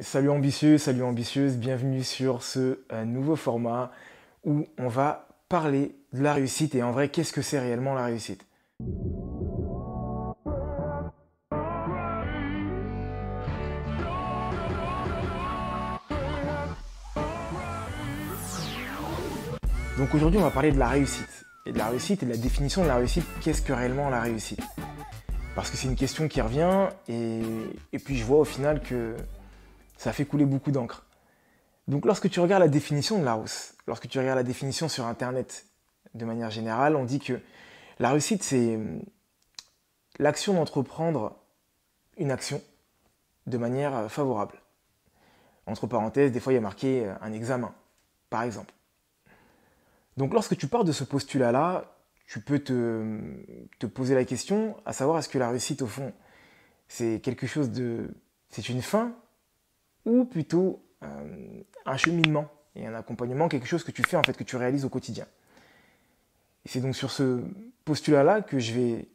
Salut ambitieux, salut ambitieuse, bienvenue sur ce nouveau format où on va parler de la réussite et en vrai, qu'est-ce que c'est réellement la réussite? Donc aujourd'hui, on va parler de la réussite. Et de la réussite et de la définition de la réussite, qu'est-ce que réellement la réussite? Parce que c'est une question qui revient et puis je vois au final que ça fait couler beaucoup d'encre. Donc lorsque tu regardes la définition de la hausse, lorsque tu regardes la définition sur Internet de manière générale, on dit que la réussite, c'est l'action d'entreprendre une action de manière favorable. Entre parenthèses, des fois il y a marqué un examen, par exemple. Donc lorsque tu pars de ce postulat-là, tu peux te poser la question à savoir est-ce que la réussite au fond c'est quelque chose de... c'est une fin ou plutôt un cheminement et un accompagnement, quelque chose que tu fais en fait, que tu réalises au quotidien. Et c'est donc sur ce postulat-là que je vais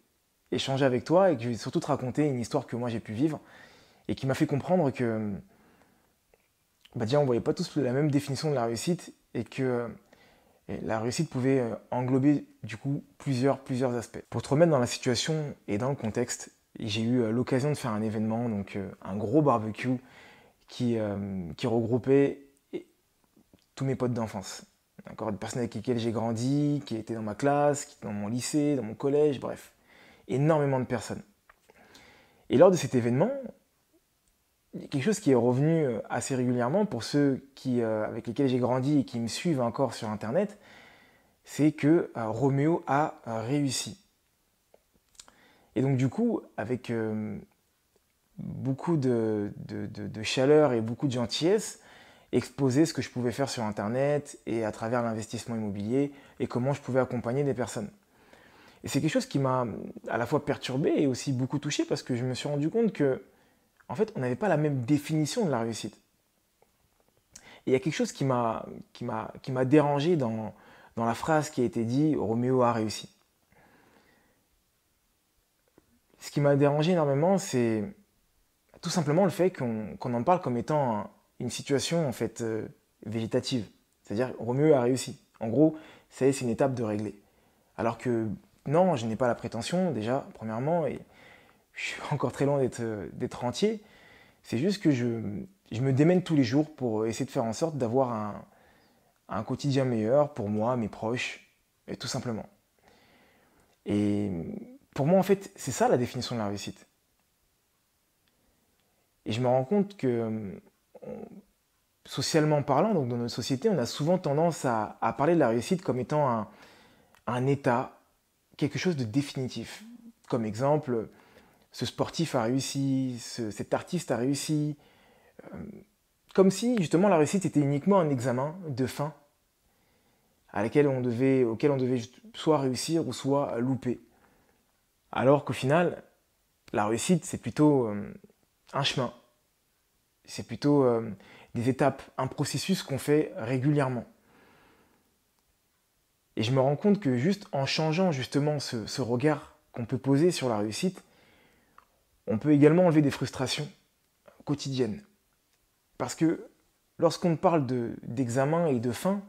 échanger avec toi et que je vais surtout te raconter une histoire que moi j'ai pu vivre et qui m'a fait comprendre que déjà on ne voyait pas tous la même définition de la réussite et que la réussite pouvait englober du coup plusieurs aspects. Pour te remettre dans la situation et dans le contexte, j'ai eu l'occasion de faire un événement, donc un gros barbecue qui regroupait tous mes potes d'enfance. D'accord, des personnes avec lesquelles j'ai grandi, qui étaient dans ma classe, qui étaient dans mon lycée, dans mon collège, bref. Énormément de personnes. Et lors de cet événement, il y a quelque chose qui est revenu assez régulièrement pour ceux avec lesquels j'ai grandi et qui me suivent encore sur Internet, c'est que Roméo a réussi. Et donc du coup, avec beaucoup de chaleur et beaucoup de gentillesse, exposer ce que je pouvais faire sur Internet et à travers l'investissement immobilier et comment je pouvais accompagner des personnes. Et c'est quelque chose qui m'a à la fois perturbé et aussi beaucoup touché parce que je me suis rendu compte que, en fait, on n'avait pas la même définition de la réussite. Et il y a quelque chose qui m'a dérangé dans la phrase qui a été dit Roméo a réussi. Ce qui m'a dérangé énormément, c'est tout simplement le fait qu'on en parle comme étant une situation en fait végétative. C'est-à-dire Roméo a réussi. En gros, c'est une étape de régler. Alors que non, je n'ai pas la prétention déjà, premièrement, et je suis encore très loin d'être entier. C'est juste que je me démène tous les jours pour essayer de faire en sorte d'avoir un quotidien meilleur pour moi, mes proches, et tout simplement. Et pour moi, en fait, c'est ça la définition de la réussite. Et je me rends compte que, socialement parlant, donc dans notre société, on a souvent tendance à parler de la réussite comme étant un état, quelque chose de définitif. Comme exemple, ce sportif a réussi, cet artiste a réussi. Comme si justement la réussite était uniquement un examen de fin auquel on devait soit réussir ou soit louper. Alors qu'au final, la réussite, c'est plutôt un chemin. C'est plutôt des étapes, un processus qu'on fait régulièrement. Et je me rends compte que juste en changeant justement ce regard qu'on peut poser sur la réussite, on peut également enlever des frustrations quotidiennes. Parce que lorsqu'on parle d'examen et de fin,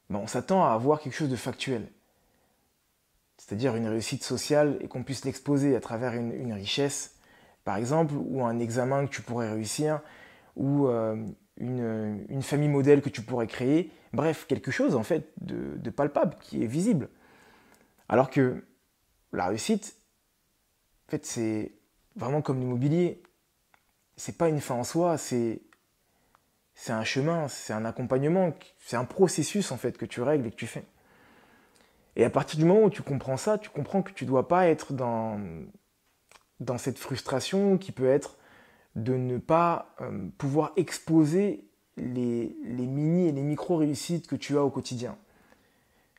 ben on s'attend à avoir quelque chose de factuel. C'est-à-dire une réussite sociale et qu'on puisse l'exposer à travers une richesse, par exemple, ou un examen que tu pourrais réussir, ou une famille modèle que tu pourrais créer. Bref, quelque chose en fait de palpable, qui est visible. Alors que la réussite, en fait, c'est vraiment comme l'immobilier. C'est pas une fin en soi, c'est un chemin, c'est un accompagnement, c'est un processus en fait que tu règles et que tu fais. Et à partir du moment où tu comprends ça, tu comprends que tu ne dois pas être dans cette frustration qui peut être de ne pas pouvoir exposer les mini et les micro-réussites que tu as au quotidien.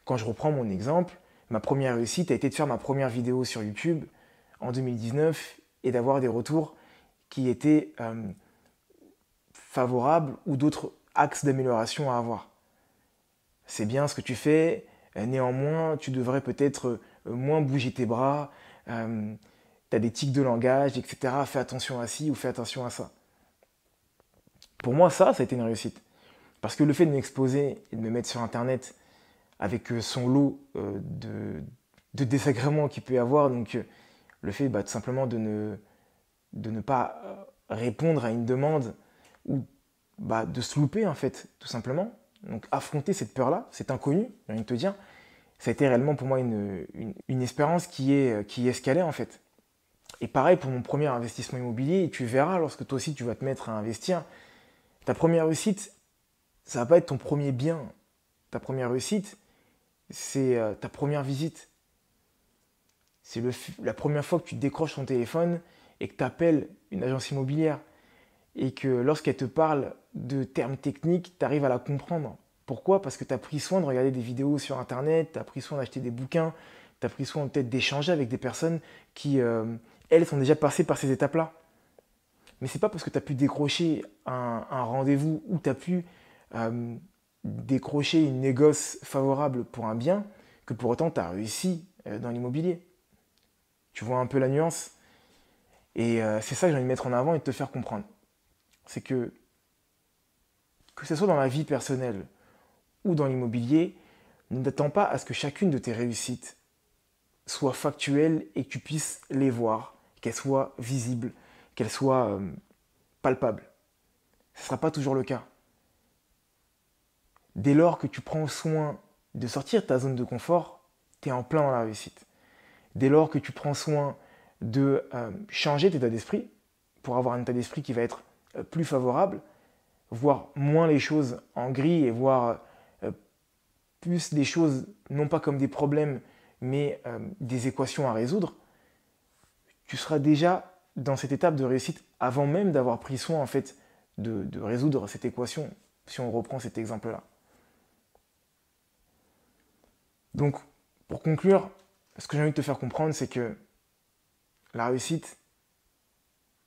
Quand je reprends mon exemple, ma première réussite a été de faire ma première vidéo sur YouTube en 2019 et d'avoir des retours qui étaient favorables ou d'autres axes d'amélioration à avoir. C'est bien ce que tu fais, néanmoins tu devrais peut-être moins bouger tes bras, tu as des tics de langage, etc. Fais attention à ci ou fais attention à ça. Pour moi, ça a été une réussite. Parce que le fait de m'exposer et de me mettre sur Internet avec son lot de désagréments qu'il peut y avoir, donc le fait tout simplement de ne pas répondre à une demande ou de se louper en fait, tout simplement. Donc affronter cette peur-là, cet inconnu, j'ai envie de te dire, ça a été réellement pour moi une expérience qui est escalée en fait. Et pareil pour mon premier investissement immobilier, et tu verras lorsque toi aussi tu vas te mettre à investir, ta première réussite, ça va pas être ton premier bien. Ta première réussite, c'est ta première visite. C'est la première fois que tu décroches ton téléphone et que tu appelles une agence immobilière. Et que lorsqu'elle te parle de termes techniques, tu arrives à la comprendre. Pourquoi? Parce que tu as pris soin de regarder des vidéos sur Internet, tu as pris soin d'acheter des bouquins, tu as pris soin peut-être d'échanger avec des personnes qui, elles, sont déjà passées par ces étapes-là. Mais c'est pas parce que tu as pu décrocher un rendez-vous ou tu as pu décrocher une négoce favorable pour un bien que pour autant tu as réussi dans l'immobilier. Tu vois un peu la nuance? Et c'est ça que j'ai envie de mettre en avant et de te faire comprendre. C'est que ce soit dans la vie personnelle ou dans l'immobilier, ne t'attends pas à ce que chacune de tes réussites soit factuelle et que tu puisses les voir, qu'elles soient visibles, qu'elles soient palpables. Ce ne sera pas toujours le cas. Dès lors que tu prends soin de sortir de ta zone de confort, tu es en plein dans la réussite. Dès lors que tu prends soin de changer tes état d'esprit pour avoir un état d'esprit qui va être plus favorable, voir moins les choses en gris et voir plus des choses non pas comme des problèmes mais des équations à résoudre, tu seras déjà dans cette étape de réussite avant même d'avoir pris soin en fait de résoudre cette équation si on reprend cet exemple-là. Donc pour conclure, ce que j'ai envie de te faire comprendre, c'est que la réussite,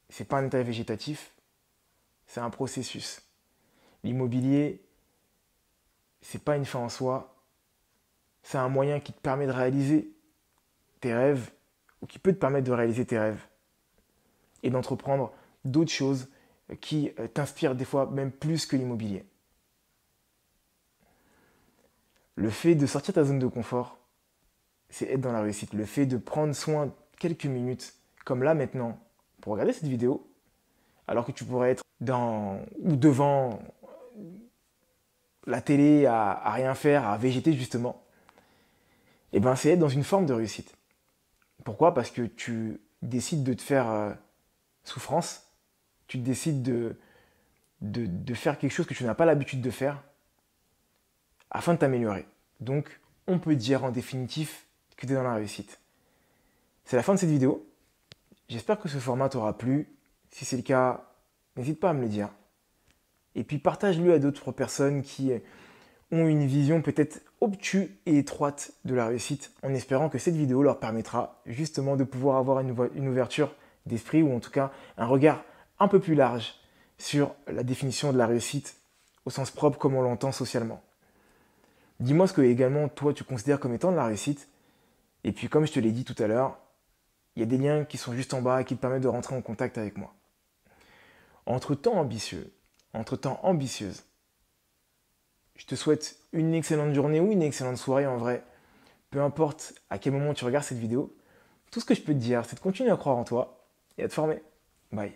c'est pas un état végétatif, c'est un processus. L'immobilier, c'est pas une fin en soi, c'est un moyen qui te permet de réaliser tes rêves ou qui peut te permettre de réaliser tes rêves et d'entreprendre d'autres choses qui t'inspirent des fois même plus que l'immobilier. Le fait de sortir de ta zone de confort, c'est être dans la réussite. Le fait de prendre soin quelques minutes, comme là maintenant, pour regarder cette vidéo, alors que tu pourrais être ou devant la télé à rien faire, à végéter justement, et ben c'est être dans une forme de réussite. Pourquoi? Parce que tu décides de te faire souffrance, tu décides de faire quelque chose que tu n'as pas l'habitude de faire afin de t'améliorer. Donc, on peut dire en définitif que tu es dans la réussite. C'est la fin de cette vidéo. J'espère que ce format t'aura plu. Si c'est le cas, n'hésite pas à me le dire. Et puis partage-le à d'autres personnes qui ont une vision peut-être obtuse et étroite de la réussite, en espérant que cette vidéo leur permettra justement de pouvoir avoir une ouverture d'esprit, ou en tout cas un regard un peu plus large sur la définition de la réussite au sens propre comme on l'entend socialement. Dis-moi ce que également toi tu considères comme étant de la réussite. Et puis comme je te l'ai dit tout à l'heure, il y a des liens qui sont juste en bas et qui te permettent de rentrer en contact avec moi. Entre-temps ambitieux, entre-temps ambitieuse, je te souhaite une excellente journée ou une excellente soirée en vrai. Peu importe à quel moment tu regardes cette vidéo, tout ce que je peux te dire, c'est de continuer à croire en toi et à te former. Bye.